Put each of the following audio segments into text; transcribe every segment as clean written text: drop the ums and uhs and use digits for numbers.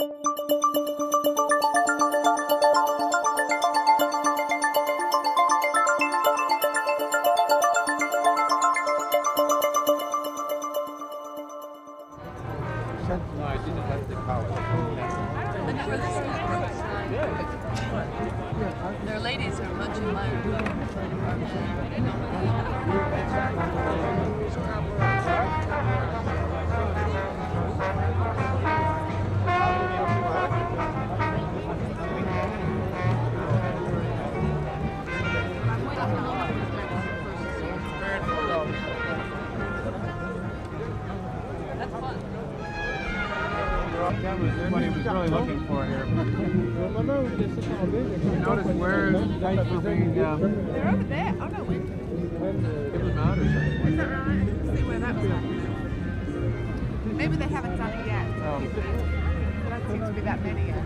No, I didn't have the power. Their ladies are munching my That's fun. That was what he was really looking for here. Notice where dice were being They're over there. Oh no, wait. given out or something. Is that right? Let's see where that was at. Maybe they haven't done it yet. There don't seem to be that many yet.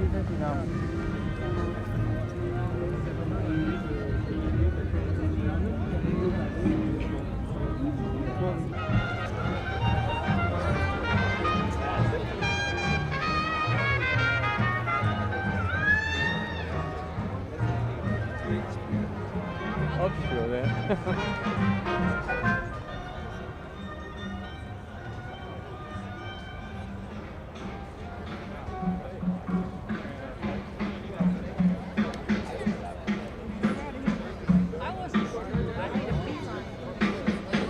Up through there. I wasn't sure. I made a beeline.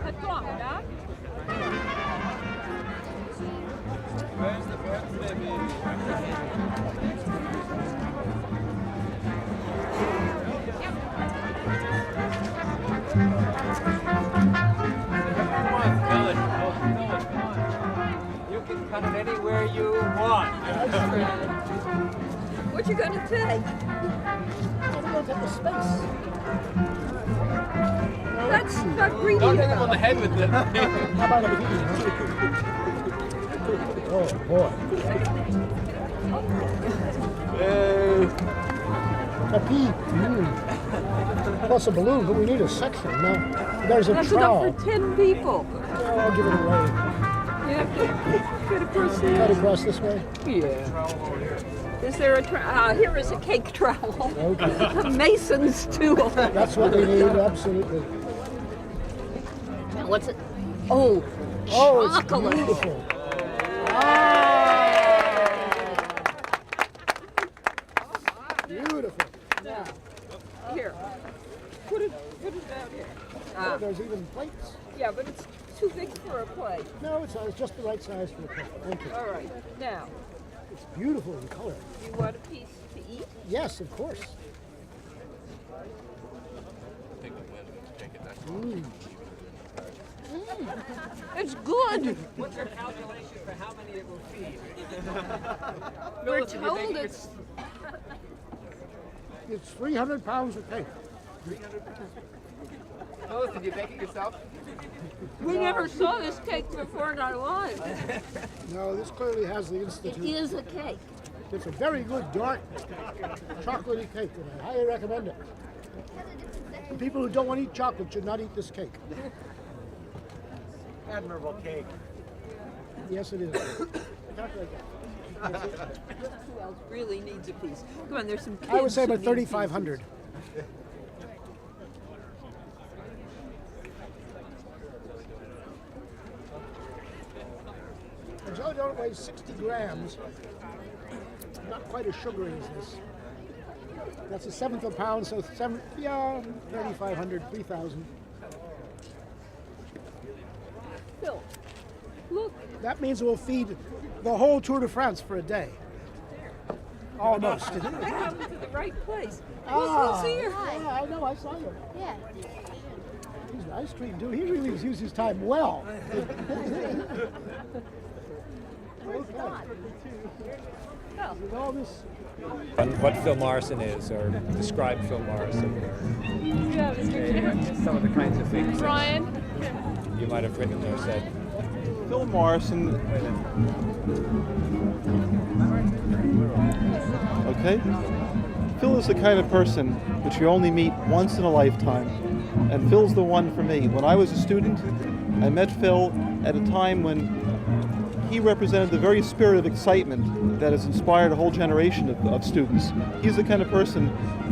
Let's go, Doc. Where's the birthday baby? Come on, fill it. Oh, fill it. Come on. You can cut it anywhere you want. What you gonna take? I'm going to take the space. That's not greedy. Don't hit him on the head with it. How about a pea? Oh, boy. A pea. Plus a balloon, but we need a section. Now, there's a That's trowel. enough for 10 people. Oh, I'll give it away. You have to get across Cut there. across this way. Yeah. Is there a here is a cake trowel. Okay. Mason's tool. That's what we need, absolutely. Now what's it? Oh, Oh, it's chocolate. beautiful. Beautiful. Now, here. Put it down here. Oh, there's even plates. Yeah, but it's too big for a plate. No, it's just the right size for the plate. Thank you. All right. Now, It's beautiful in color. you want a piece to eat? Yes, of course. It's good. What's your calculation for how many it will feed? We're told it's It's 300 pounds of cake. Phyllis, did you bake it yourself? we never saw this cake before in our lives. No, this clearly has the It institute. is a cake. It's a very good dark chocolatey cake, and I highly recommend it. And people who don't want to eat chocolate should not eat this cake. Admirable cake. Yes, it is. Calculate that. Who else really needs a piece? Come on, there's some kids. I would say who about need 3,500. And jelly donut weighs 60 grams. Not quite as sugary as this. That's a seventh of a pound, so 3,500, 3,000. Phil, look. That means we'll feed the whole Tour de France for a day. Almost. I come to the right place. Ah, Who's here? yeah, I know, I saw you. Yeah. He's an ice cream dude. He really uses his time well. Where's Don? With all this, What Phil Morrison is, or describe Phil Morrison, Yeah, Mr. some of the kinds of things that Brian. you might have written or said. Phil Morrison. Okay. Phil is the kind of person that you only meet once in a lifetime, and Phil's the one for me. When I was a student, I met Phil at a time when he represented the very spirit of excitement that has inspired a whole generation of students. He's the kind of person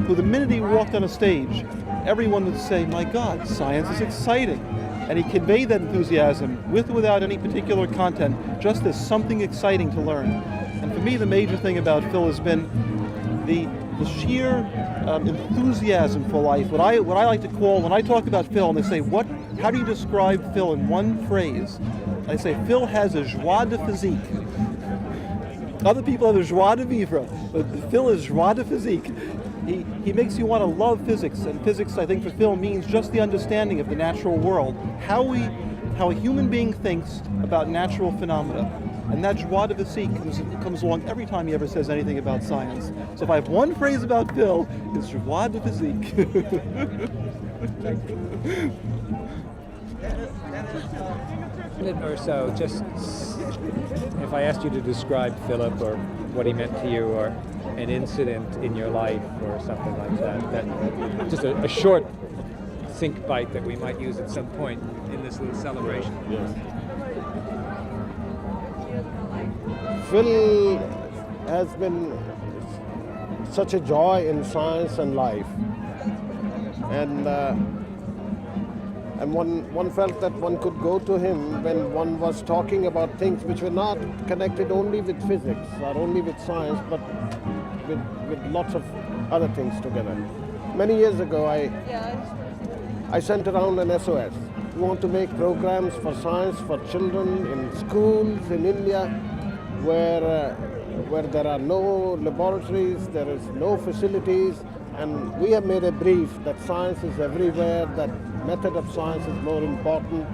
who, the minute he walked on a stage, everyone would say, "My God, science is exciting." And he conveyed that enthusiasm with or without any particular content, just as something exciting to learn. And for me, the major thing about Phil has been the sheer enthusiasm for life. What I like to call, when I talk about Phil, and they say, how do you describe Phil in one phrase? I say, Phil has a joie de physique. Other people have a joie de vivre, but Phil is joie de physique. He makes you want to love physics, and physics, I think, for Phil means just the understanding of the natural world, how a human being thinks about natural phenomena. And that joie de physique comes along every time he ever says anything about science. So if I have one phrase about Phil, it's joie de physique. Minute or so, just if I asked you to describe Philip or what he meant to you, or an incident in your life or something like that just a short think bite that we might use at some point in this little celebration. Yes. Phil has been such a joy in science and life, and one felt that one could go to him when one was talking about things which were not connected only with physics or only with science, but with lots of other things together. Many years ago, I sent around an SOS. We want to make programs for science for children in schools in India where there are no laboratories, there is no facilities, and we have made a brief that science is everywhere, that method of science is more important,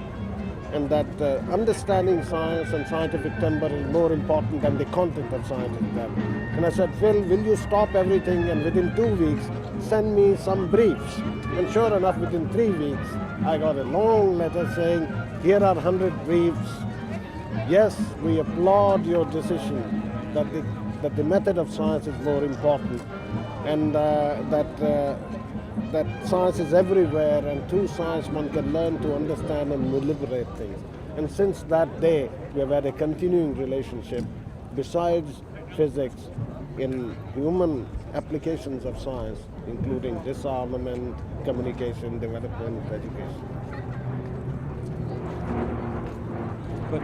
and that understanding science and scientific timber is more important than the content of scientific timber. And I said, Phil, will you stop everything and within 2 weeks send me some briefs? And sure enough, within 3 weeks, I got a long letter saying, here are 100 briefs. Yes, we applaud your decision that the method of science is more important, and that science is everywhere, and through science one can learn to understand and liberate things. And since that day, we have had a continuing relationship, besides physics, in human applications of science, including disarmament, communication, development, education. Good.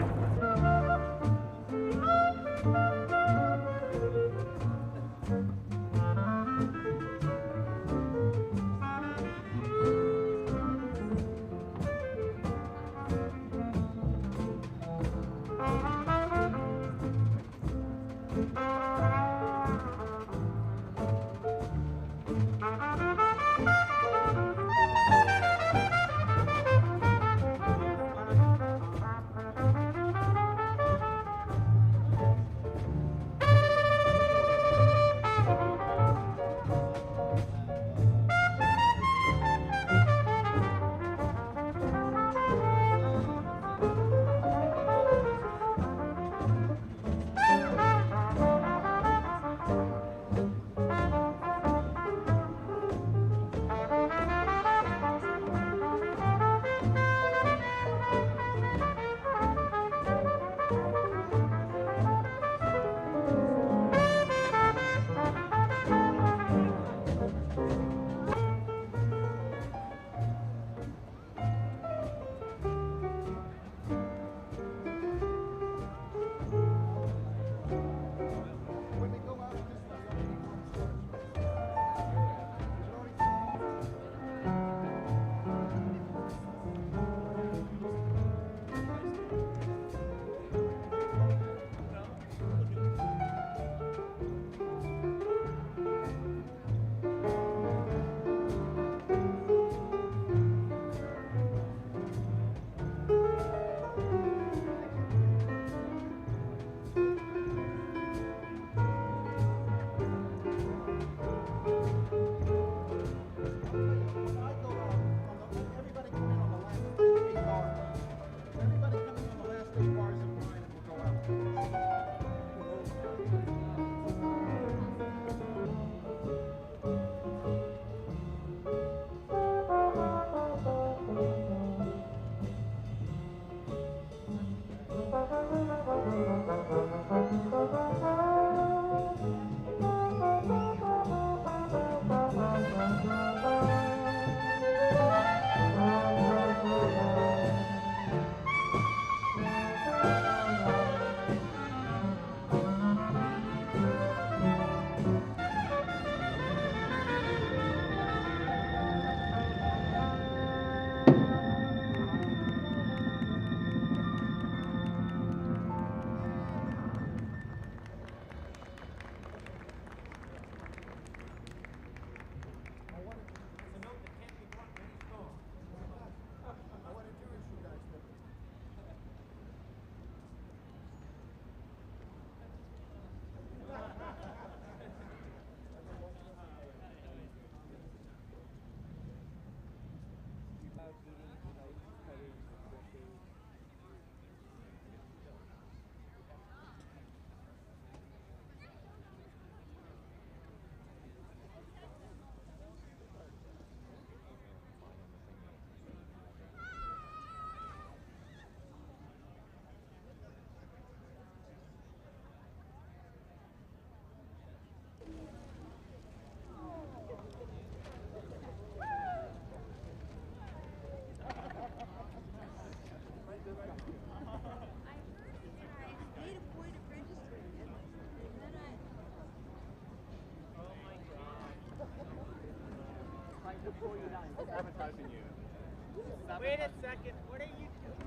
Wait a second. What are you doing?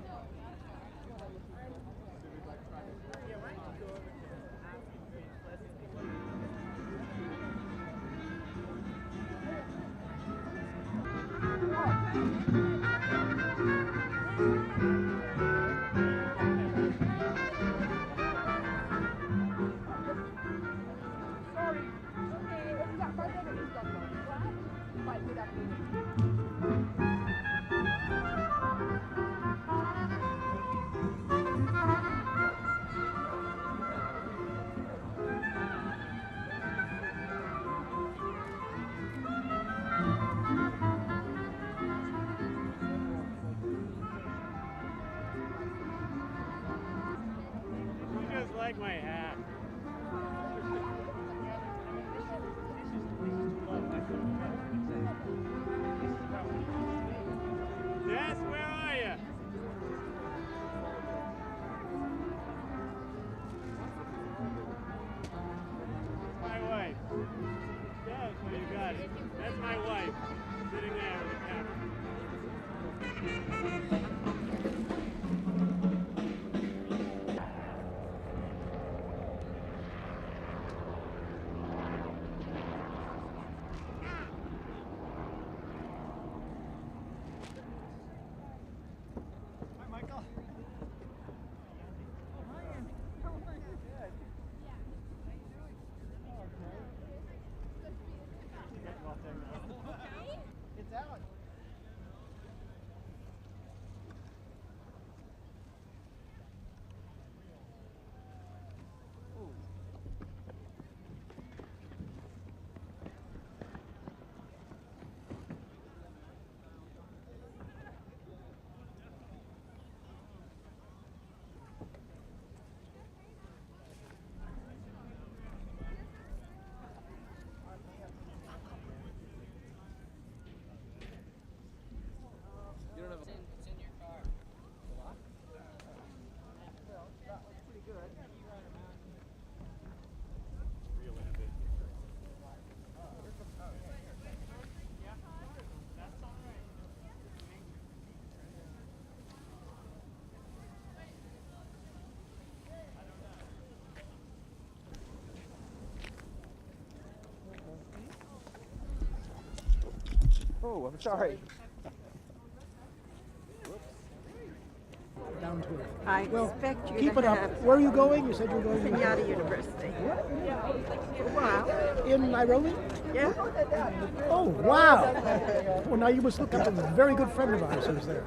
Yeah, why don't you go over to asking Grace Pleasantly what You just like my hat. Jess, where are you? My wife. Jess, well, you got it. That's my wife, sitting there with the camera. It's Alan. It's in your car. Pretty good. That's all right. Oh, I'm sorry. Down to it. I Well, expect you keep to it up. have Where are you going? You said you were going to Kenyatta University. Wow. in Nairobi? Yeah. Oh, wow. Well, now you must look up a very good friend of ours who's there.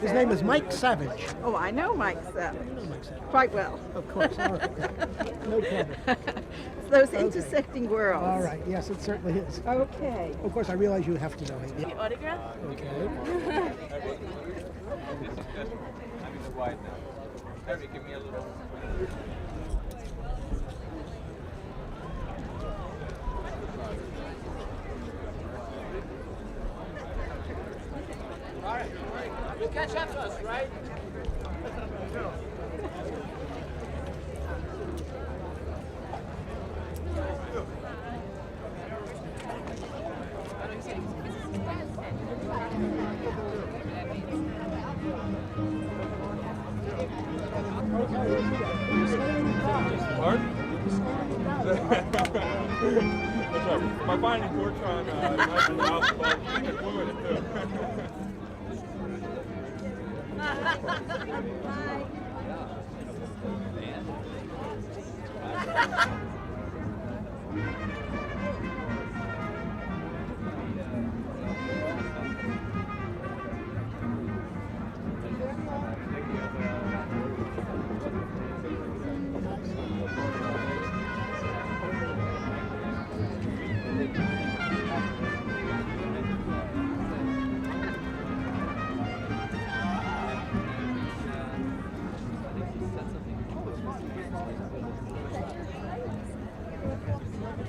His name is Mike Savage. Oh, I know Mike Savage. You know Mike Savage. Quite well. Of course. All right. No problem. It's those intersecting worlds. All right. Yes, it certainly is. Okay. Of course, I realize you have to know him. Yeah. Autograph? Okay. You'll catch up to us, right? Pardon? That's right. My binding works on knife and alcohol. You can fluid it too.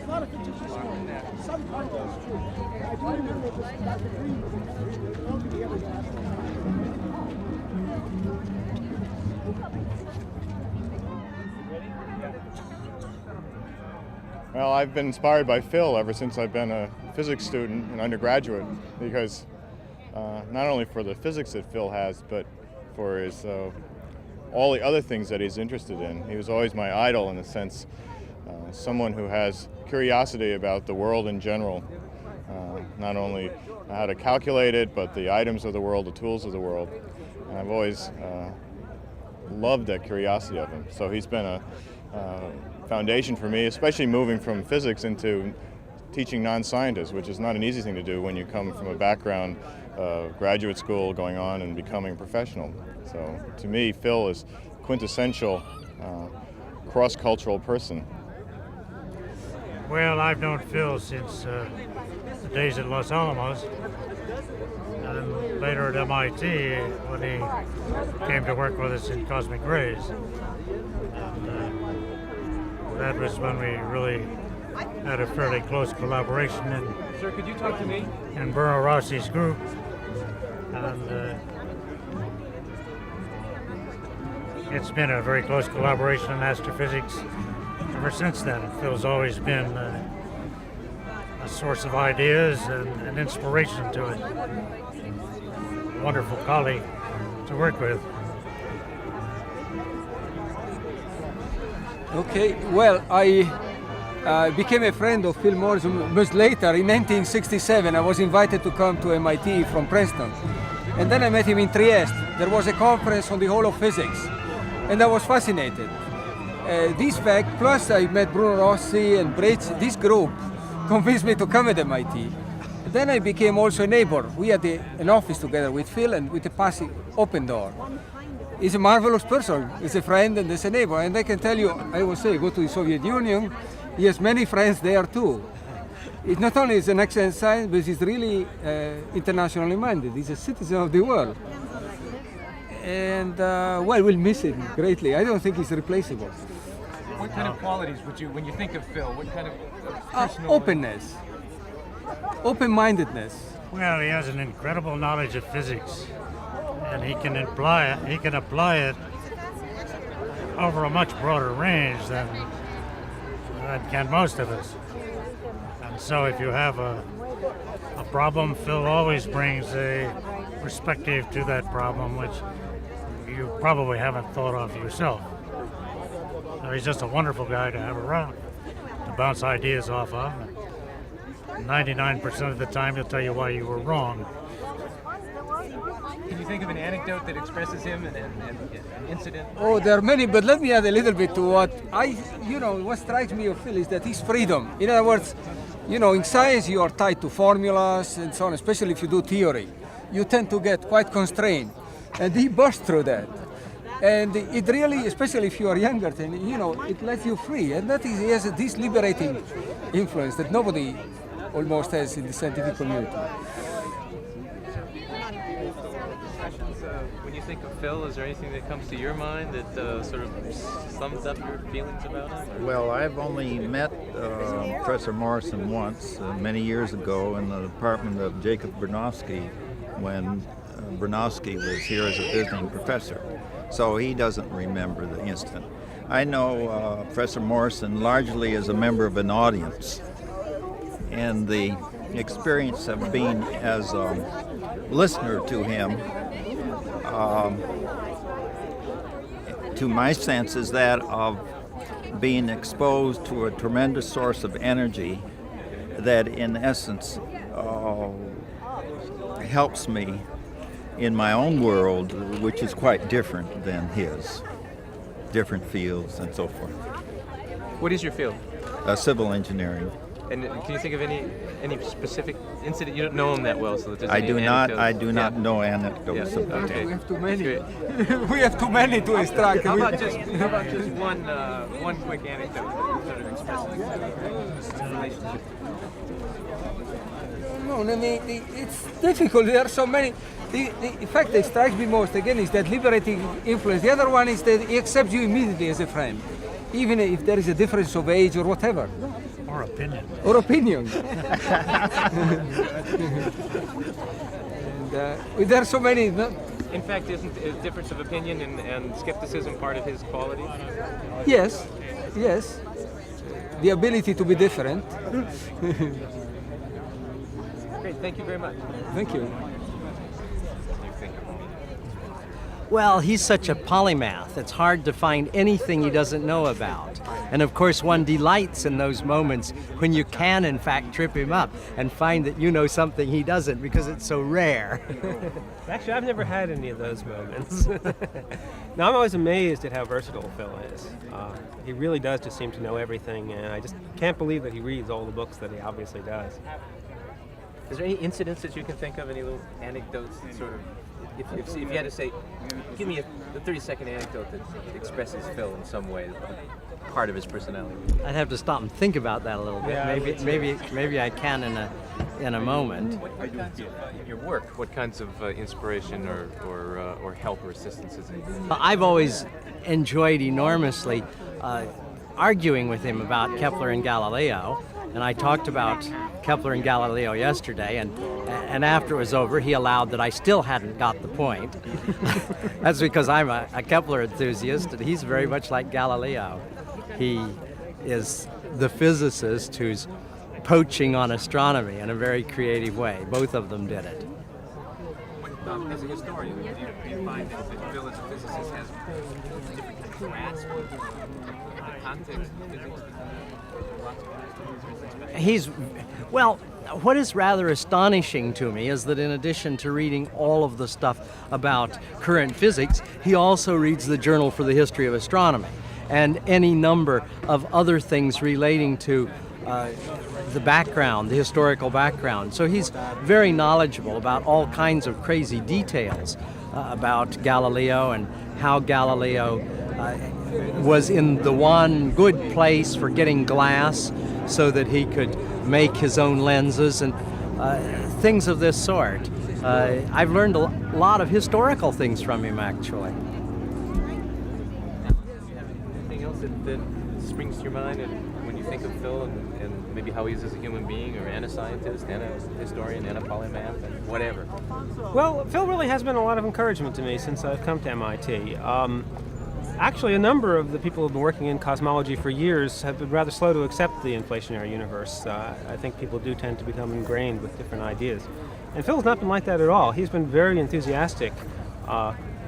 A lot of pictures this morning. Some part of that's true. I do remember it was about the green with the country. All the other guys. Well, I've been inspired by Phil ever since I've been a physics student, an undergraduate, because not only for the physics that Phil has, but for his all the other things that he's interested in. He was always my idol in a sense, someone who has curiosity about the world in general, not only how to calculate it, but the items of the world, the tools of the world. And I've always loved that curiosity of him. So he's been a foundation for me, especially moving from physics into teaching non-scientists, which is not an easy thing to do when you come from a background of graduate school going on and becoming a professional. So to me, Phil is quintessential cross-cultural person. Well, I've known Phil since the days at Los Alamos, and then later at MIT when he came to work with us in cosmic rays. And that was when we really had a fairly close collaboration Sir, could you talk to me? in Bruno Rossi's group. And it's been a very close collaboration in astrophysics ever since then. Phil's always been a source of ideas and an inspiration to it. A wonderful colleague to work with. Okay, well, I became a friend of Phil Morrison much later. In 1967, I was invited to come to MIT from Princeton. And then I met him in Trieste. There was a conference on the whole of physics. And I was fascinated. This fact, plus I met Bruno Rossi and Bridge, this group convinced me to come at MIT. Then I became also a neighbor. We had an office together with Phil and with a passive open door. He's a marvelous person. He's a friend and he's a neighbor. And I can tell you, I always say, go to the Soviet Union. He has many friends there too. It not only is an excellent scientist, but he's really internationally minded. He's a citizen of the world. And well, we'll miss him greatly. I don't think he's replaceable. What kind of qualities would you, when you think of Phil, what kind of personal... Openness, open-mindedness. Well, he has an incredible knowledge of physics, and he can apply it over a much broader range than can most of us. And so if you have a problem, Phil always brings a perspective to that problem which you probably haven't thought of yourself. So he's just a wonderful guy to have around, to bounce ideas off of. 99% of the time he'll tell you why you were wrong. Can you think of an anecdote that expresses him and an incident? Oh, there are many, but let me add a little bit to what strikes me of Phil is that his freedom. In other words, in science you are tied to formulas and so on, especially if you do theory. You tend to get quite constrained. And he burst through that. And it really, especially if you are younger, then, it lets you free. And that is, he has this liberating influence that nobody almost has in the scientific community. When you think of Phil, is there anything that comes to your mind that sort of sums up your feelings about him? Well, I've only met Professor Morrison once, many years ago, in the department of Jacob Bernowski, when Bernowski was here as a visiting professor. So he doesn't remember the incident. I know Professor Morrison largely as a member of an audience, and the experience of being as a listener to him, to my sense, is that of being exposed to a tremendous source of energy that in essence helps me in my own world, which is quite different than his, different fields and so forth. What is your field? Civil engineering. And can you think of any specific incident? You don't know him that well, so that I do not know anecdotes. Yeah. Okay. We have too many. We have too many to extract. How about just one quick anecdote that sort of expresses the relationship? No, it's difficult. There are so many. The fact that strikes me most, again, is that liberating influence. The other one is that he accepts you immediately as a friend, even if there is a difference of age or whatever. Or opinion. Or opinion. And there are so many. In fact, isn't a difference of opinion and skepticism part of his qualities? Yes, Yes, the ability to be different. Great, thank you very much. Thank you. Well, he's such a polymath. It's hard to find anything he doesn't know about. And of course, one delights in those moments when you can, in fact, trip him up and find that you know something he doesn't because it's so rare. Actually, I've never had any of those moments. Now, I'm always amazed at how versatile Phil is. He really does just seem to know everything, and I just can't believe that he reads all the books that he obviously does. Is there any incidents that you can think of, any little anecdotes that sort of, if you had to say, give me a 30-second anecdote that expresses Phil in some way, part of his personality? I'd have to stop and think about that a little bit. Yeah, maybe I can in a moment. In your work, what kinds of inspiration or help or assistance is it? I've always enjoyed enormously arguing with him about Kepler and Galileo, and I talked about Kepler and Galileo yesterday, and after it was over, he allowed that I still hadn't got the point. That's because I'm a Kepler enthusiast, and he's very much like Galileo. He is the physicist who's poaching on astronomy in a very creative way. Both of them did it. As a historian, do you find that Phil as a physicist has a different grasp of the context of physics? Well, what is rather astonishing to me is that in addition to reading all of the stuff about current physics, he also reads the Journal for the History of Astronomy and any number of other things relating to the background, the historical background. So he's very knowledgeable about all kinds of crazy details about Galileo and how Galileo was in the one good place for getting glass so that he could make his own lenses and things of this sort. I've learned a lot of historical things from him, actually. Anything else that springs to your mind when you think of Phil and maybe how he is as a human being, or and a scientist, and a historian, and a polymath, and whatever? Well, Phil really has been a lot of encouragement to me since I've come to MIT. Actually, a number of the people who've been working in cosmology for years have been rather slow to accept the inflationary universe. I think people do tend to become ingrained with different ideas. And Phil's not been like that at all. He's been very enthusiastic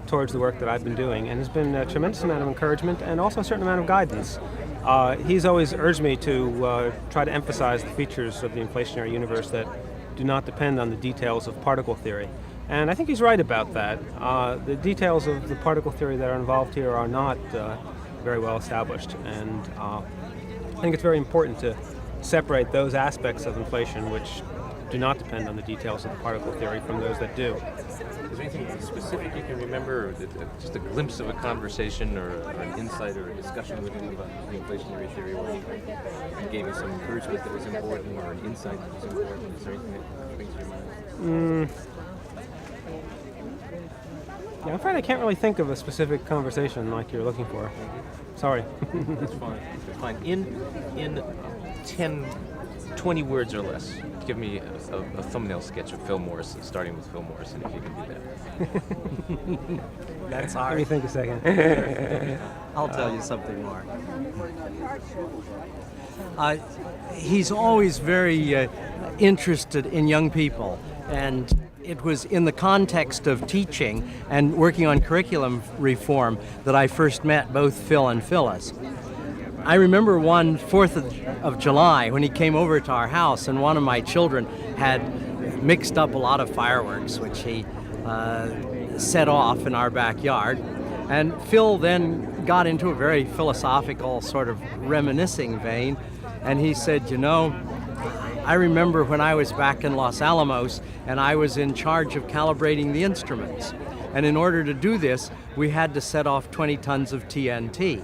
towards the work that I've been doing, and has been a tremendous amount of encouragement and also a certain amount of guidance. He's always urged me to try to emphasize the features of the inflationary universe that do not depend on the details of particle theory. And I think he's right about that. The details of the particle theory that are involved here are not very well established, and I think it's very important to separate those aspects of inflation which do not depend on the details of the particle theory from those that do. Is there anything specific you can remember, or just a glimpse of a conversation or an insight or a discussion with him about the inflationary theory where he gave you some encouragement that was important, or an insight that was important? Is there anything that springs to your mind? Yeah, I'm afraid I can't really think of a specific conversation like you're looking for. Sorry. That's fine. That's fine. In 10, 20 words or less, give me a thumbnail sketch of Phil Morrison, starting with Phil Morrison, if you can do that. That's hard. Let me think a second. I'll tell you something more. He's always very interested in young people, and it was in the context of teaching and working on curriculum reform that I first met both Phil and Phyllis. I remember one 4th of July when he came over to our house, and one of my children had mixed up a lot of fireworks, which he set off in our backyard. And Phil then got into a very philosophical sort of reminiscing vein, and he said, you know, I remember when I was back in Los Alamos and I was in charge of calibrating the instruments. And in order to do this, we had to set off 20 tons of TNT.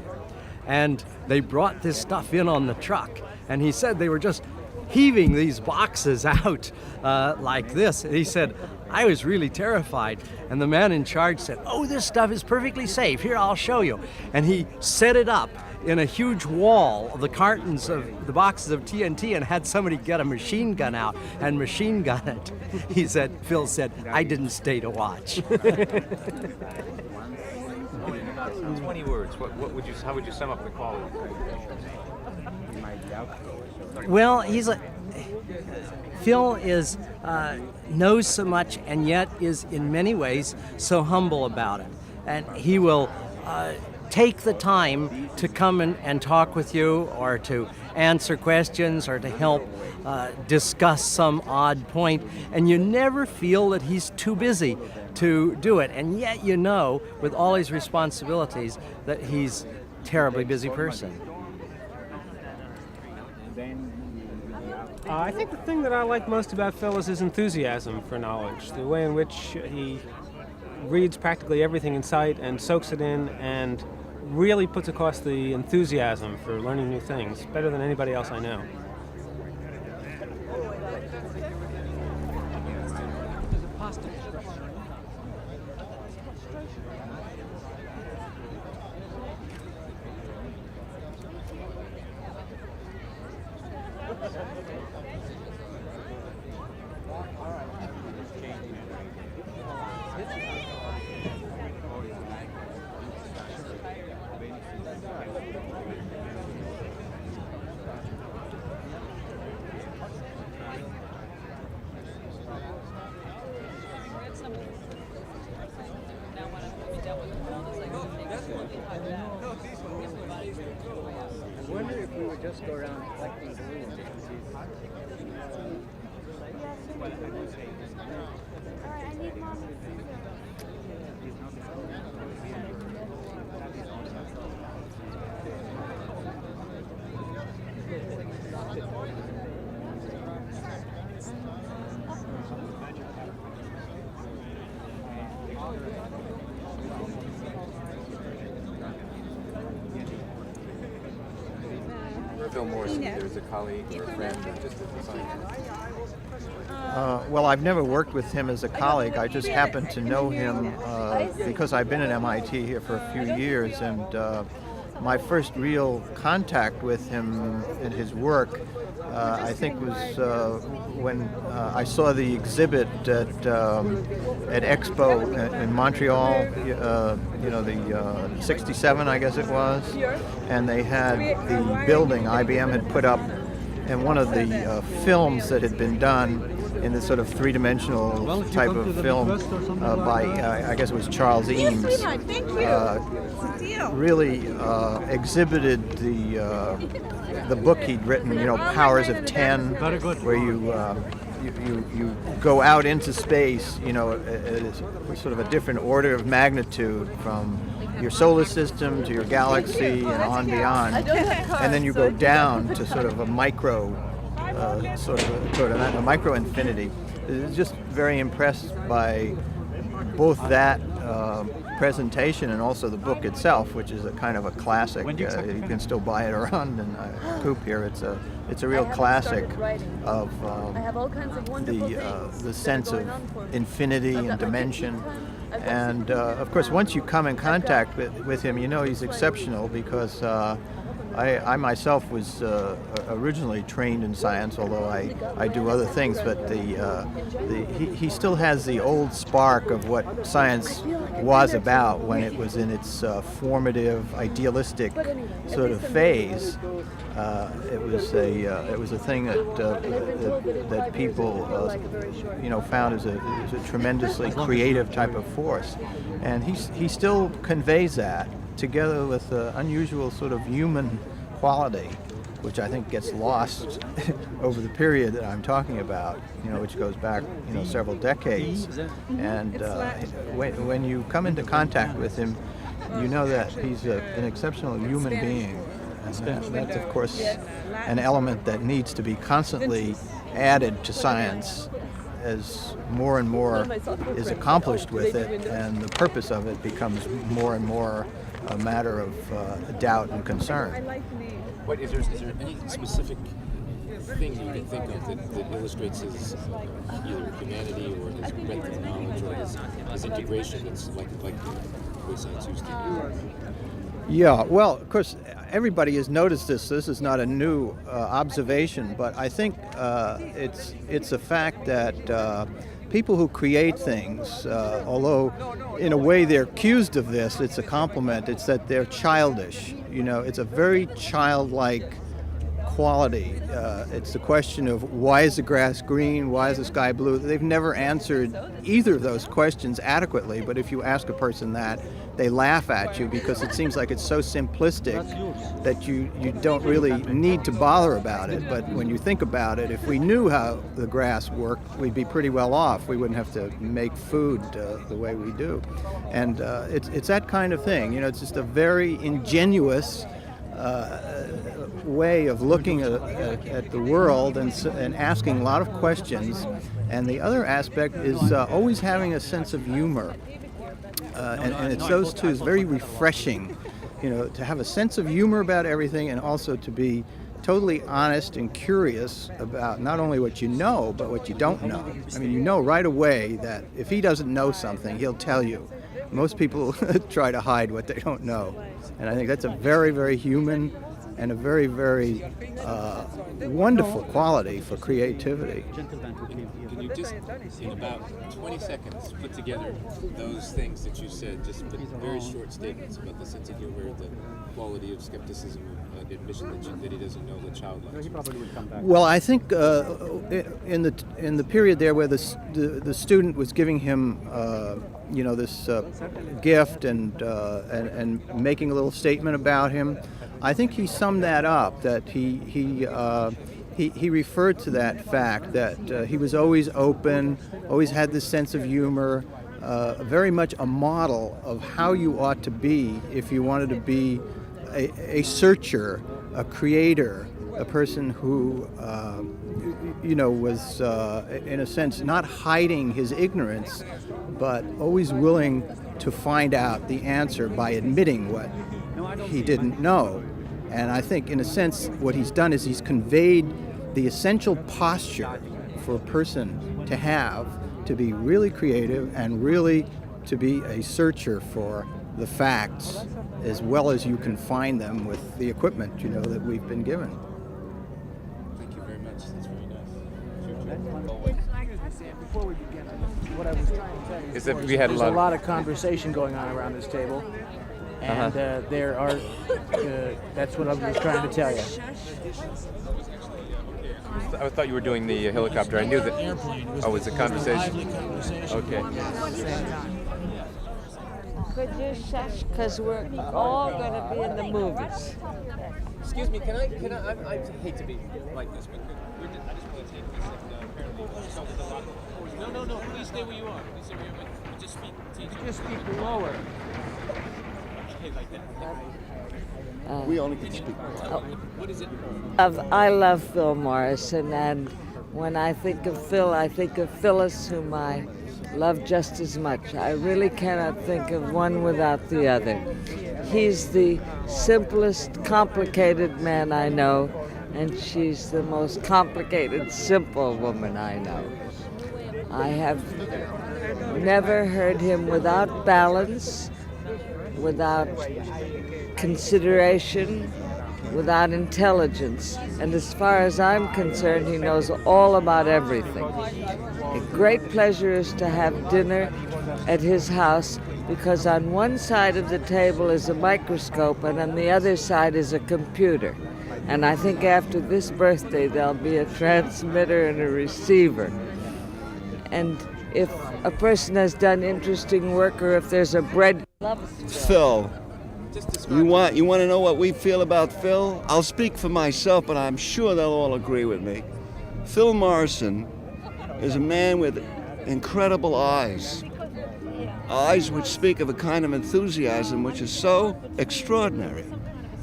And they brought this stuff in on the truck. And he said they were just heaving these boxes out like this. And he said, I was really terrified. And the man in charge said, oh, this stuff is perfectly safe. Here, I'll show you. And he set it up in a huge wall of the cartons of the boxes of TNT and had somebody get a machine gun out and machine gun it. He said, Phil said, I didn't stay to watch. In 20 words, how would you sum up the quality? Well, Phil knows so much and yet is in many ways so humble about it. And he will take the time to come and talk with you, or to answer questions, or to help discuss some odd point. And you never feel that he's too busy to do it. And yet you know, with all his responsibilities, that he's a terribly busy person. I think the thing that I like most about Phil is his enthusiasm for knowledge, the way in which he reads practically everything in sight and soaks it in and really puts across the enthusiasm for learning new things, better than anybody else I know. I wonder if we would just go around collecting balloons. I need mommy. Phil Morrison, there's a colleague or a friend or just a scientist? Well, I've never worked with him as a colleague. I just happen to know him because I've been at MIT here for a few years, and my first real contact with him and his work, I think, was when I saw the exhibit at Expo in Montreal, the 67, I guess it was, and they had the building IBM had put up, and one of the films that had been done in this sort of three-dimensional type of film by, I guess it was Charles Eames, really exhibited the book he'd written, Powers of 10, where you go out into space, it's sort of a different order of magnitude from your solar system to your galaxy and on beyond, and then you go down to sort of a micro, sort of a micro infinity. Just very impressed by both that presentation and also the book itself, which is a kind of a classic. You can still buy it around in Coop here. It's a real classic of the sense of infinity and dimension. And of course, once you come in contact with him, he's exceptional, because I myself was originally trained in science, although I do other things, but he still has the old spark of what science was about when it was in its formative, idealistic sort of phase. It was a thing that people found as a tremendously creative type of force, and he still conveys that, together with the unusual sort of human quality, which I think gets lost over the period that I'm talking about, which goes back, several decades. And when you come into contact with him, you know that he's an exceptional human being. And that's, of course, an element that needs to be constantly added to science as more and more is accomplished with it, and the purpose of it becomes more and more a matter of doubt and concern. Is there any specific thing you can think of that illustrates his either humanity or his breadth of knowledge or his integration that's like the way science used to be? Yeah, well, of course, everybody has noticed this. This is not a new observation, but I think it's a fact that people who create things, although in a way they're accused of this, it's a compliment. It's that they're childish. You know, it's a very childlike quality. It's the question of why is the grass green, why is the sky blue? They've never answered either of those questions adequately, but if you ask a person that, they laugh at you because it seems like it's so simplistic that you don't really need to bother about it. But when you think about it, if we knew how the grass worked, we'd be pretty well off. We wouldn't have to make food the way we do. And it's that kind of thing. You know, it's just a very ingenuous way of looking at the world and asking a lot of questions. And the other aspect is always having a sense of humor. And it's those two is very refreshing, you know, to have a sense of humor about everything and also to be totally honest and curious about not only what you know, but what you don't know. I mean, you know right away that if he doesn't know something, he'll tell you. Most people try to hide what they don't know. And I think that's a very, very human and a very, very wonderful quality for creativity. Can you just, in about 20 seconds, put together those things that you said, just very short statements about the sense of humor, the quality of skepticism, the admission that he doesn't know the childlike? He probably would come back. Well, I think in the period there where the student was giving him you know, this gift and making a little statement about him, I think he summed that up. That he referred to that fact that he was always open, always had this sense of humor, very much a model of how you ought to be if you wanted to be a searcher, a creator, a person who you know, was in a sense not hiding his ignorance, but always willing to find out the answer by admitting what he didn't know. And I think in a sense what he's done is he's conveyed the essential posture for a person to have to be really creative and really to be a searcher for the facts as well as you can find them with the equipment, you know, that we've been given. Thank you very much. That's very nice. Before we begin, what I was trying to tell you is that we had there's a lot of conversation going on around this table, and there are. That's what I was trying to tell you. I thought you were doing the helicopter. I knew that. Oh, it's a conversation. Okay. Could you shush? Because we're all going to be in the movies. Excuse me, can I hate to be like this, but I just want to take this apparently. No, please stay where you are. Please stay where you are. Just speak. Just speak lower. Okay, like that. We only can speak. What is it? I love Phil Morrison, and when I think of Phil, I think of Phyllis, whom I love just as much. I really cannot think of one without the other. He's the simplest, complicated man I know, and she's the most complicated, simple woman I know. I have never heard him without balance, without consideration, without intelligence. And as far as I'm concerned, he knows all about everything. A great pleasure is to have dinner at his house because on one side of the table is a microscope and on the other side is a computer. And I think after this birthday there'll be a transmitter and a receiver. And if a person has done interesting work or if there's a bread... Phil. You want to know what we feel about Phil? I'll speak for myself, but I'm sure they'll all agree with me. Phil Morrison is a man with incredible eyes. Eyes which speak of a kind of enthusiasm which is so extraordinary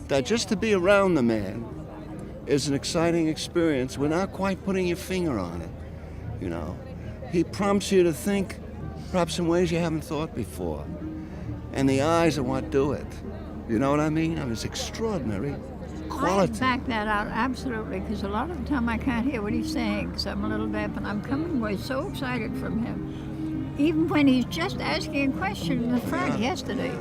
that just to be around the man is an exciting experience without quite putting your finger on it, you know. He prompts you to think perhaps in ways you haven't thought before. And the eyes are what do it. You know what I mean? I mean, it's extraordinary quality. I back that out absolutely, because a lot of the time I can't hear what he's saying because I'm a little deaf, and I'm coming away so excited from him. Even when he's just asking a question in the front yesterday.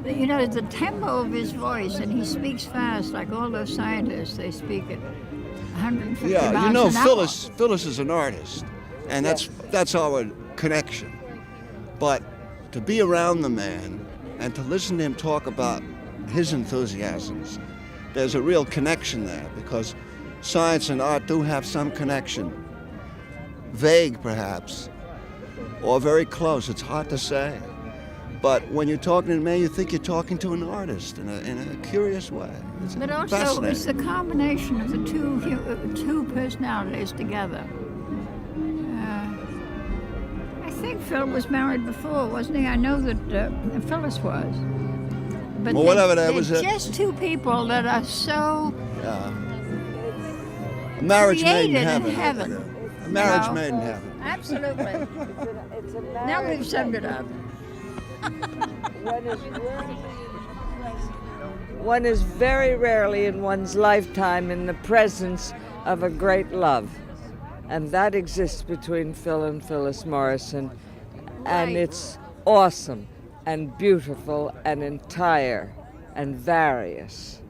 You know, the tempo of his voice, and he speaks fast like all those scientists. They speak at 150 miles Yeah, you know, an hour. Phyllis is an artist, and that's our connection. But to be around the man and to listen to him talk about his enthusiasms, there's a real connection there, because science and art do have some connection. Vague, perhaps, or very close. It's hard to say. But when you're talking to a man, you think you're talking to an artist in a curious way. It's But also, fascinating. it's the combination of the two personalities together. I think Phil was married before, wasn't he? I know that Phyllis was. But Well, whatever that they're was, just two people that are so A marriage made in created heaven. in heaven. A marriage you know? made in heaven. Absolutely. Now we've summed it up. One is very rarely in one's lifetime in the presence of a great love. And that exists between Phil and Phyllis Morrison. And Right. it's awesome and beautiful and entire and various.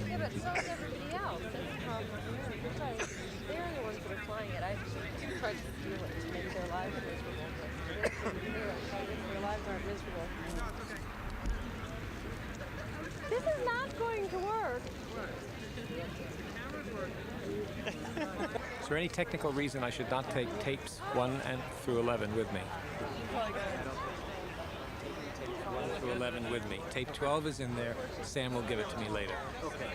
Yeah, but so is everybody else. That's the problem because they're the ones that are flying it. I tried to do it to make their lives miserable, but their lives aren't miserable. This is not going to work. Is there any technical reason I should not take tapes 1 through 11 with me? 1 through 11 with me. Tape 12 is in there. Sam will give it to me later. Okay.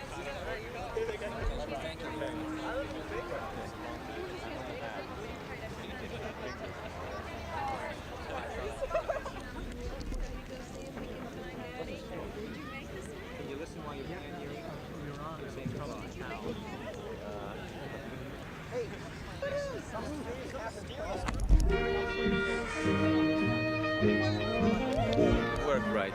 Can you listen while you're playing you're on the same color towel? Work right.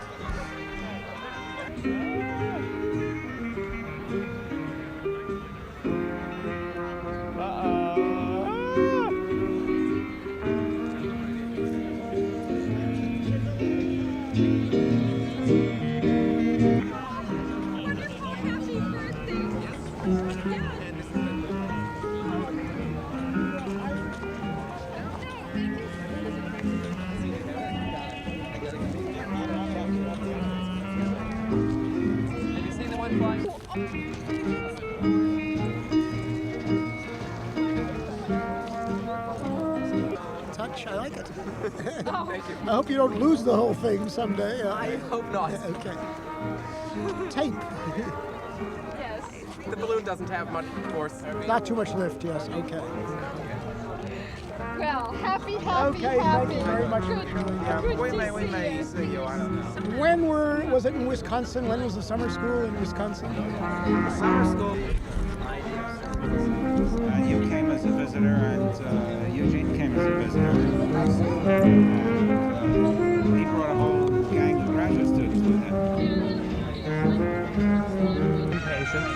Touch, I like it. I hope you don't lose the whole thing someday. I hope not. Okay. Tape. Yes. The balloon doesn't have much force. Not too much lift, yes. Okay. Well, happy, Okay, thank you very much. We may see you, I don't know. When was it in Wisconsin? When was the summer school in Wisconsin? Summer school. You came as a visitor, and Eugene came as a visitor. He brought a whole gang of graduate students with him. Patient.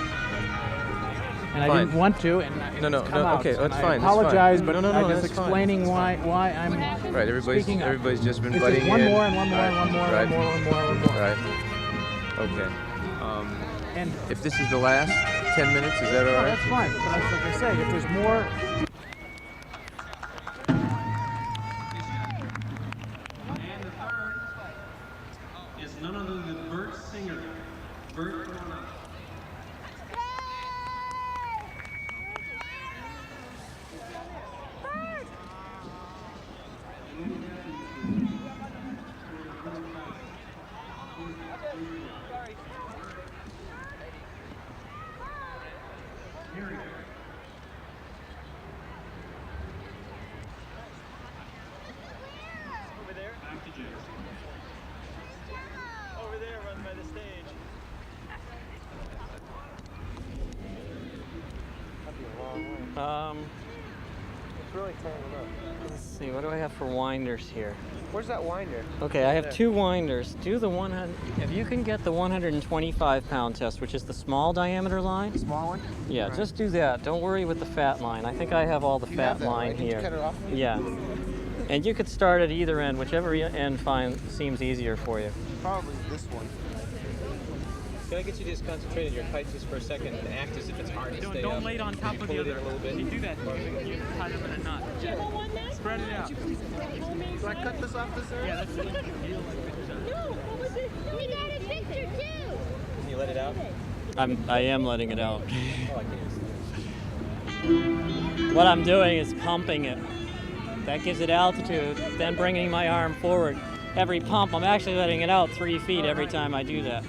And I Fine. didn't want to, and No, come out. okay, that's And fine. I apologize, but No, I'm that's just fine. explaining why I'm Right, speaking up. everybody's just been It's butting just one in. more and one more and one more Right. and one more and one more and one more. Right. Okay. And if this is the last 10 minutes, is that all no, right? that's fine. But like I say, if there's more. And the third is none other than Bert Singer. Bert, come on up. Over there? Back to Jason. Over there, run by the stage. It's really turning it up. Let's see, what do I have for winders here? Where's that winder? Okay, I have 2 winders. Do the 100. If you can get the 125-pound test, which is the small diameter line. Small one? Yeah, Right. just do that. Don't worry with the fat line. I think I have all the You fat have that, line right? Did you here. cut it off? Yeah. And you could start at either end, whichever end seems easier for you. Probably this one. Can I get you to just concentrate on your kite just for a second and act as if it's hard to stay Don't up? lay it on top of Pull the it in other. a little bit. You do that, you tie them in a knot. Spread it out. Do I cut this off this area? Yeah, that's it. We got a picture too. Can you let it out? I am letting it out. What I'm doing is pumping it. That gives it altitude, then bringing my arm forward. Every pump, I'm actually letting it out 3 feet every time I do that.